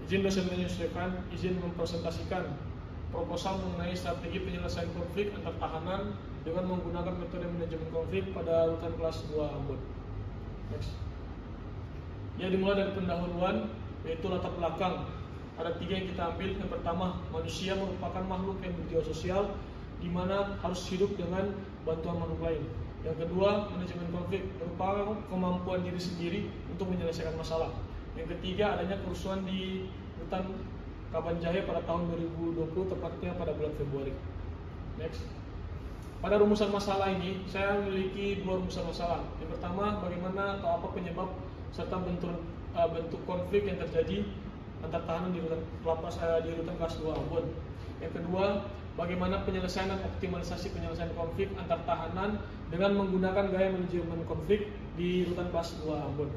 Izin dosen menyesuaikan, izin mempresentasikan proposal mengenai strategi penyelesaian konflik antar tahanan dengan menggunakan metode manajemen konflik pada rutan kelas 2 Ambon. Next. Ya, dimulai dari pendahuluan, yaitu latar belakang. Ada 3 yang kita ambil. Yang pertama, manusia merupakan makhluk yang bersosial, di mana harus hidup dengan bantuan makhluk lain. Yang kedua, manajemen konflik merupakan kemampuan diri sendiri untuk menyelesaikan masalah. Yang ketiga, adanya kerusuhan di rutan Kabanjahe pada tahun 2020, tepatnya pada bulan Februari. Next. Pada rumusan masalah ini, saya memiliki 2 rumusan masalah. Yang pertama, bagaimana atau apa penyebab serta bentuk konflik yang terjadi antar tahanan di rutan kelas 2 Ambon. Yang kedua, bagaimana penyelesaian dan optimalisasi penyelesaian konflik antar tahanan dengan menggunakan gaya manajemen konflik di rutan kelas 2 Ambon.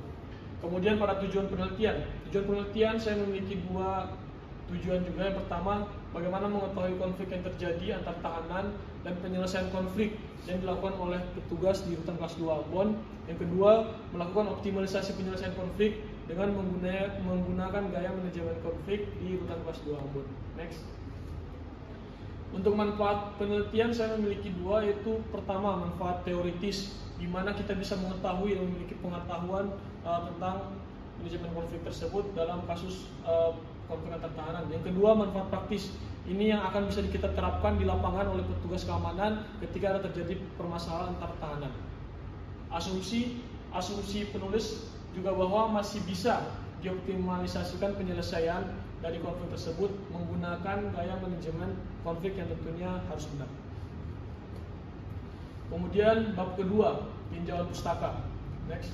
Kemudian pada tujuan penelitian saya memiliki 2 tujuan juga. Yang pertama, bagaimana mengetahui konflik yang terjadi antar tahanan dan penyelesaian konflik yang dilakukan oleh petugas di rutan kelas 2 Ambon. Yang kedua, melakukan optimalisasi penyelesaian konflik dengan menggunakan gaya manajemen konflik di rutan kelas 2 Ambon. Next. Untuk manfaat penelitian saya memiliki 2, yaitu pertama, manfaat teoritis, di mana kita bisa mengetahui dan memiliki pengetahuan tentang manajemen konflik tersebut dalam kasus konflik antar tahanan. Yang kedua, manfaat praktis. Ini yang akan bisa kita terapkan di lapangan oleh petugas keamanan ketika ada terjadi permasalahan antar tahanan. Asumsi penulis juga bahwa masih bisa dioptimalisasikan penyelesaian dari konflik tersebut menggunakan gaya manajemen konflik yang tentunya harus benar. Kemudian bab kedua, tinjauan pustaka. Next.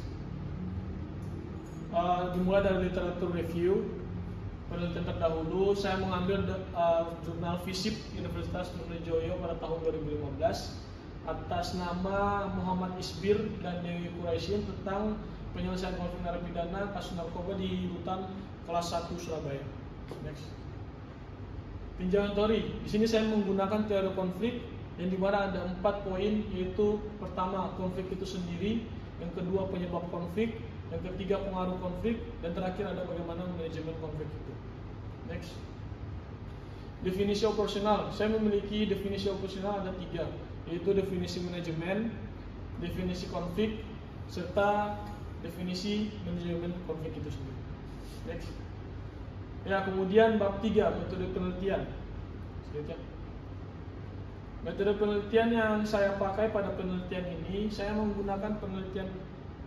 Dimulai dari literatur review. Penelitian terdahulu saya mengambil jurnal FISIP Universitas Trunojoyo pada tahun 2015 atas nama Muhammad Isbir dan Dewi Quraisyin tentang penyelesaian konflik narapidana kasus narkoba di rutan kelas 1 Surabaya. Next. Tinjauan teori. Di sini saya menggunakan teori konflik yang dimana ada 4 poin, yaitu pertama, konflik itu sendiri, yang kedua, penyebab konflik, yang ketiga, pengaruh konflik, dan terakhir ada bagaimana manajemen konflik itu. Next. Definisi operasional. Saya memiliki definisi operasional ada 3, yaitu definisi manajemen, definisi konflik, serta definisi manajemen konflik itu sendiri. Next. Ya, kemudian bab 3, metode penelitian. Metode penelitian yang saya pakai pada penelitian ini, saya menggunakan penelitian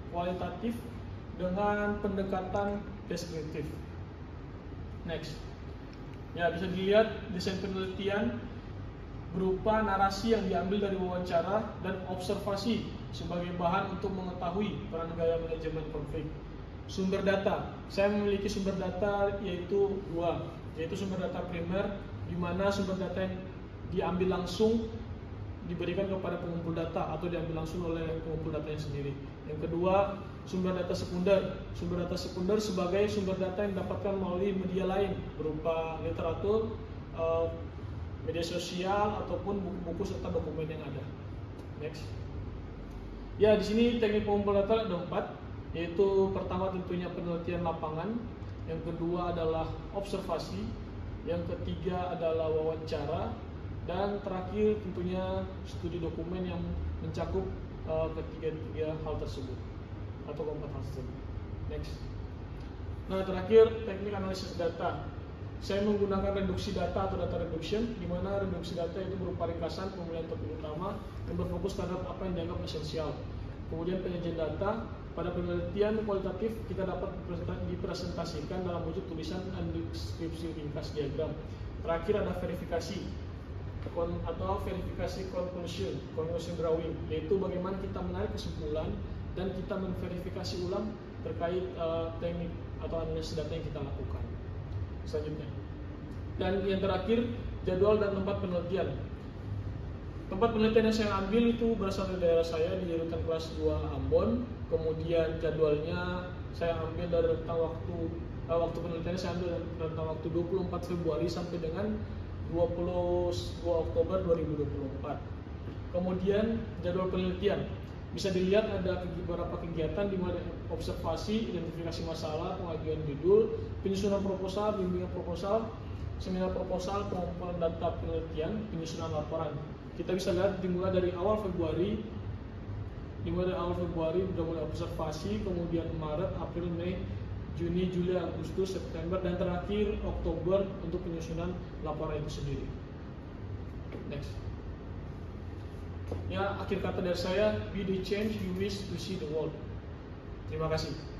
kualitatif dengan pendekatan deskriptif. Next. Ya, bisa dilihat desain penelitian berupa narasi yang diambil dari wawancara dan observasi sebagai bahan untuk mengetahui peran gaya manajemen konflik. Sumber data. Saya memiliki sumber data yaitu 2, yaitu sumber data primer, di mana sumber data yang diambil langsung diberikan kepada pengumpul data atau diambil langsung oleh pengumpul datanya sendiri. Yang kedua, sumber data sekunder. Sumber data sekunder sebagai sumber data yang didapatkan melalui media lain berupa literatur, media sosial ataupun buku-buku serta dokumen yang ada. Next. Ya, di sini teknik pengumpul data ada 4, yaitu pertama tentunya penelitian lapangan, yang kedua adalah observasi, yang ketiga adalah wawancara, dan terakhir tentunya studi dokumen yang mencakup ketiga hal tersebut atau keempat hal tersebut. Next. Nah, terakhir teknik analisis data. Saya menggunakan reduksi data atau data reduction, di mana reduksi data itu berupa ringkasan pemilihan topik utama yang berfokus terhadap apa yang dianggap esensial. Kemudian penyajian data. Pada penelitian kualitatif kita dapat dipresentasikan dalam wujud tulisan dan deskripsi ringkas diagram. Terakhir ada verifikasi atau verifikasi conclusion drawing, yaitu bagaimana kita menarik kesimpulan dan kita memverifikasi ulang terkait teknik atau analisis data yang kita lakukan. Selanjutnya. Dan yang terakhir, jadwal dan tempat penelitian. Tempat penelitian yang saya ambil itu berasal dari daerah saya di rutan kelas 2 Ambon. Kemudian jadwalnya saya ambil dari rentang waktu penelitiannya saya ambil dari rentang waktu 24 Februari sampai dengan 22 Oktober 2024. Kemudian jadwal penelitian bisa dilihat ada beberapa kegiatan di mana observasi, identifikasi masalah, pengajuan judul, penyusunan proposal, bimbingan proposal, seminar proposal, pengumpulan data penelitian, penyusunan laporan. Kita bisa lihat dimulai dari awal Februari sudah mulai observasi, kemudian Maret, April, Mei, Juni, Juli, Agustus, September, dan terakhir Oktober untuk penyusunan laporan itu sendiri. Next. Ya, akhir kata dari saya, be the change you wish to see the world. Terima kasih.